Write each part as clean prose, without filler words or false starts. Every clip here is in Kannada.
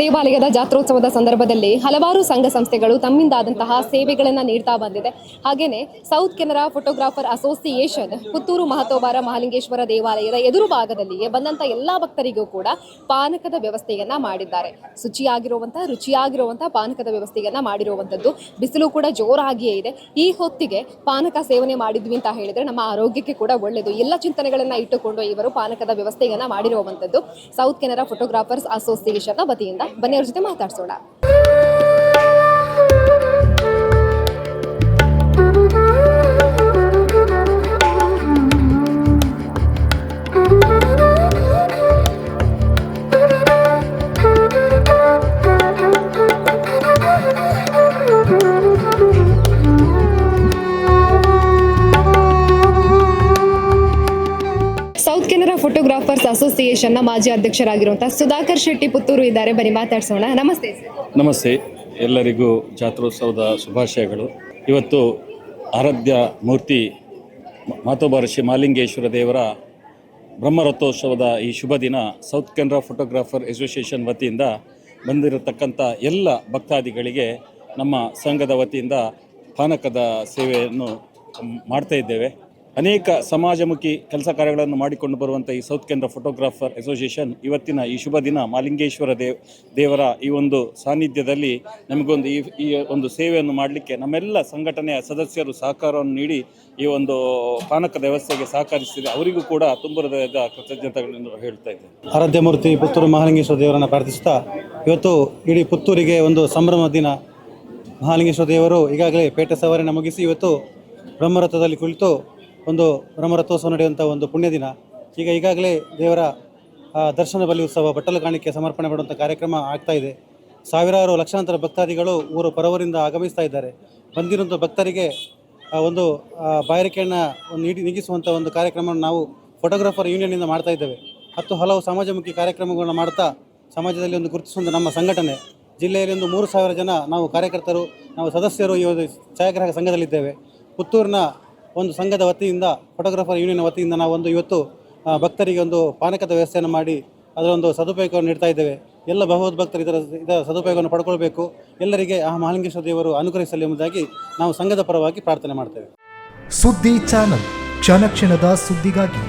ದೇವಾಲಯದ ಜಾತ್ರೋತ್ಸವದ ಸಂದರ್ಭದಲ್ಲಿ ಹಲವಾರು ಸಂಘ ಸಂಸ್ಥೆಗಳು ತಮ್ಮಿಂದಾದಂತಹ ಸೇವೆಗಳನ್ನು ನೀಡ್ತಾ ಬಂದಿದೆ. ಹಾಗೇನೆ south Canara photographer association Puttur Mahatobara Mahalingeshwara ದೇವಾಲಯದ ಎದುರು ಭಾಗದಲ್ಲಿಯೇ ಬಂದಂತ ಎಲ್ಲಾ ಭಕ್ತರಿಗೂ ಕೂಡ ಪಾನಕದ ವ್ಯವಸ್ಥೆಯನ್ನ ಮಾಡಿದ್ದಾರೆ. ರುಚಿಯಾಗಿರುವಂತಹ ಪಾನಕದ ವ್ಯವಸ್ಥೆಯನ್ನ ಮಾಡಿರುವಂತದ್ದು. ಬಿಸಿಲು ಕೂಡ ಜೋರಾಗಿಯೇ ಇದೆ. ಈ ಹೊತ್ತಿಗೆ ಪಾನಕ ಸೇವನೆ ಮಾಡಿದ್ವಿ ಅಂತ ಹೇಳಿದ್ರೆ ನಮ್ಮ ಆರೋಗ್ಯಕ್ಕೆ ಕೂಡ ಒಳ್ಳೆಯದು. ಎಲ್ಲ ಚಿಂತನೆಗಳನ್ನ ಇಟ್ಟುಕೊಂಡು ಇವರು ಪಾನಕದ ವ್ಯವಸ್ಥೆಯನ್ನ ಮಾಡಿರುವಂತದ್ದು. ಸೌತ್ ಕೆನರಾ ಫೋಟೋಗ್ರಾಫರ್ಸ್ ಅಸೋಸಿಯೇಷನ್ ವತಿಯಿಂದ ಬನ್ನಿ ಅವ್ರ ಜೊತೆ ಮಾತಾಡ್ಸೋಣ. ಸೌತ್ ಕೆನರಾ ಫೋಟೋಗ್ರಾಫರ್ಸ್ ಅಸೋಸಿಯೇಷನ್ ನ ಮಾಜಿ ಅಧ್ಯಕ್ಷರಾಗಿರುವಂತಹ ಸುಧಾಕರ್ ಶೆಟ್ಟಿ ಪುತ್ತೂರು ಇದ್ದಾರೆ. ಬನ್ನಿ ಮಾತಾಡ್ಸೋಣ. ನಮಸ್ತೆ ಸರ್. ನಮಸ್ತೆ, ಎಲ್ಲರಿಗೂ ಜಾತ್ರೋತ್ಸವದ ಶುಭಾಶಯಗಳು. ಇವತ್ತು ಆರಾಧ್ಯ ಮೂರ್ತಿ ಮಹತೋಬಾರ ಶ್ರೀ ಮಹಾಲಿಂಗೇಶ್ವರ ದೇವರ ಬ್ರಹ್ಮರಥೋತ್ಸವದ ಈ ಶುಭ ದಿನ ಸೌತ್ ಕೆನರಾ ಫೋಟೋಗ್ರಾಫರ್ ಅಸೋಸಿಯೇಷನ್ ವತಿಯಿಂದ ಬಂದಿರತಕ್ಕಂಥ ಎಲ್ಲ ಭಕ್ತಾದಿಗಳಿಗೆ ನಮ್ಮ ಸಂಘದ ವತಿಯಿಂದ ಪಾನಕದ ಸೇವೆಯನ್ನು ಮಾಡ್ತಾ ಇದ್ದೇವೆ. ಅನೇಕ ಸಮಾಜಮುಖಿ ಕೆಲಸ ಕಾರ್ಯಗಳನ್ನು ಮಾಡಿಕೊಂಡು ಬರುವಂಥ ಈ ಸೌತ್ ಕೆನರಾ ಫೋಟೋಗ್ರಾಫರ್ ಅಸೋಸಿಯೇಷನ್ ಇವತ್ತಿನ ಈ ಶುಭ ದಿನ ಮಹಾಲಿಂಗೇಶ್ವರ ದೇವರ ಈ ಒಂದು ಸಾನ್ನಿಧ್ಯದಲ್ಲಿ ನಮಗೊಂದು ಈ ಒಂದು ಸೇವೆಯನ್ನು ಮಾಡಲಿಕ್ಕೆ ನಮ್ಮೆಲ್ಲ ಸಂಘಟನೆಯ ಸದಸ್ಯರು ಸಹಕಾರವನ್ನು ನೀಡಿ ಈ ಒಂದು ಪಾನಕದ ವ್ಯವಸ್ಥೆಗೆ ಸಹಕರಿಸಿದೆ. ಅವರಿಗೂ ಕೂಡ ತುಂಬ ಹೃದಯದ ಕೃತಜ್ಞತೆಗಳನ್ನು ಹೇಳ್ತಾ ಇದ್ದೇನೆ. ಆರಾಧ್ಯ ಮೂರ್ತಿ ಪುತ್ತೂರು ಮಹಾಲಿಂಗೇಶ್ವರ ದೇವರನ್ನು ಪ್ರಾರ್ಥಿಸುತ್ತಾ ಇವತ್ತು ಇಡೀ ಪುತ್ತೂರಿಗೆ ಒಂದು ಸಂಭ್ರಮ ದಿನ. ಮಹಾಲಿಂಗೇಶ್ವರ ದೇವರು ಈಗಾಗಲೇ ಪೇಟೆ ಸವಾರಿಯನ್ನು ಮುಗಿಸಿ ಇವತ್ತು ಬ್ರಹ್ಮರಥದಲ್ಲಿ ಕುಳಿತು ಒಂದು ಬ್ರಹ್ಮರಥೋತ್ಸವ ನಡೆಯುವಂಥ ಒಂದು ಪುಣ್ಯ ದಿನ. ಈಗಾಗಲೇ ದೇವರ ದರ್ಶನ ಬಲಿ ಉತ್ಸವ, ಬಟ್ಟಲು ಕಾಣಿಕೆ ಸಮರ್ಪಣೆ ಮಾಡುವಂಥ ಕಾರ್ಯಕ್ರಮ ಆಗ್ತಾ ಇದೆ. ಸಾವಿರಾರು ಲಕ್ಷಾಂತರ ಭಕ್ತಾದಿಗಳು ಊರು ಪರವರಿಂದ ಆಗಮಿಸ್ತಾ ಇದ್ದಾರೆ. ಬಂದಿರುವಂಥ ಭಕ್ತರಿಗೆ ಒಂದು ಬಾಯಾರಿಕೆಯನ್ನು ನೀಗಿಸುವಂಥ ಒಂದು ಕಾರ್ಯಕ್ರಮವನ್ನು ನಾವು ಫೋಟೋಗ್ರಾಫರ್ ಯೂನಿಯನ್ನಿಂದ ಮಾಡ್ತಾ ಇದ್ದೇವೆ. ಹಲವು ಸಮಾಜಮುಖಿ ಕಾರ್ಯಕ್ರಮಗಳನ್ನು ಮಾಡ್ತಾ ಸಮಾಜದಲ್ಲಿ ಒಂದು ಗುರುತಿಸುವಂಥ ನಮ್ಮ ಸಂಘಟನೆ ಜಿಲ್ಲೆಯಲ್ಲಿ ಒಂದು 3,000 ಜನ ನಾವು ಕಾರ್ಯಕರ್ತರು, ನಾವು ಸದಸ್ಯರು ಈ ಒಂದು ಛಾಯಾಗ್ರಾಹಕ ಸಂಘದಲ್ಲಿದ್ದೇವೆ. ಪುತ್ತೂರಿನ ಒಂದು ಸಂಘದ ವತಿಯಿಂದ ಫೋಟೋಗ್ರಾಫರ್ ಯೂನಿಯನ್ ವತಿಯಿಂದ ನಾವು ಇವತ್ತು ಭಕ್ತರಿಗೆ ಒಂದು ಪಾನಕದ ವ್ಯವಸ್ಥೆಯನ್ನು ಮಾಡಿ ಅದರ ಒಂದು ಸದುಪಯೋಗವನ್ನು ನೀಡ್ತಾ ಇದ್ದೇವೆ. ಎಲ್ಲ ಭಗವದ್ಭಕ್ತರು ಇದರ ಸದುಪಯೋಗವನ್ನು ಪಡ್ಕೊಳ್ಬೇಕು. ಎಲ್ಲರಿಗೆ ಆ ಮಹಾಲಿಂಗೇಶ್ವರ ದೇವರು ಅನುಗ್ರಹಿಸಲಿ ಎಂಬುದಾಗಿ ನಾವು ಸಂಘದ ಪರವಾಗಿ ಪ್ರಾರ್ಥನೆ ಮಾಡ್ತೇವೆ. ಸುದ್ದಿ ಚಾನಲ್, ಕ್ಷಣ ಕ್ಷಣದ ಸುದ್ದಿಗಾಗಿ.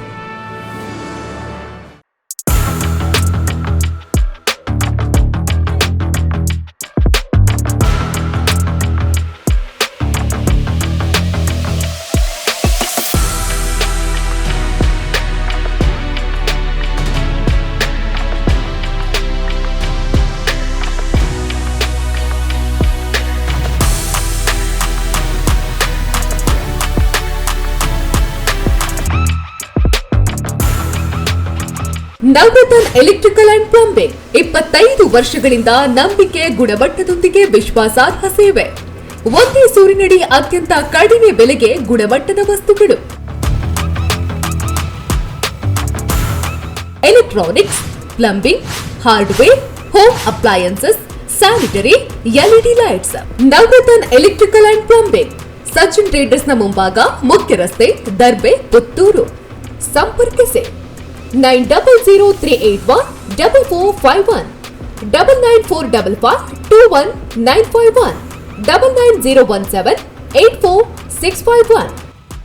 ನವರತ್ನ ಎಲೆಕ್ಟ್ರಿಕಲ್ ಅಂಡ್ ಪ್ಲಂಬಿಂಗ್ 25 ವರ್ಷಗಳಿಂದ ನಂಬಿಕೆ, ಗುಣಮಟ್ಟದೊಂದಿಗೆ ವಿಶ್ವಾಸಾರ್ಹ ಸೇವೆ. ಒಂದೇ ಸೂರಿನಡಿ ಅತ್ಯಂತ ಕಡಿಮೆ ಬೆಲೆಗೆ ಗುಣಮಟ್ಟದ ವಸ್ತುಗಳು. Electronics, plumbing, hardware, home appliances, sanitary, LED lights. Navaratna electrical and plumbing, Sachin traders ನ ಮುಂಭಾಗ, ಮುಖ್ಯ ರಸ್ತೆ, ದರ್ಬೆ, ಪುತ್ತೂರು. ಸಂಪರ್ಕಿಸಿ 9003814451 9945521951 990178461.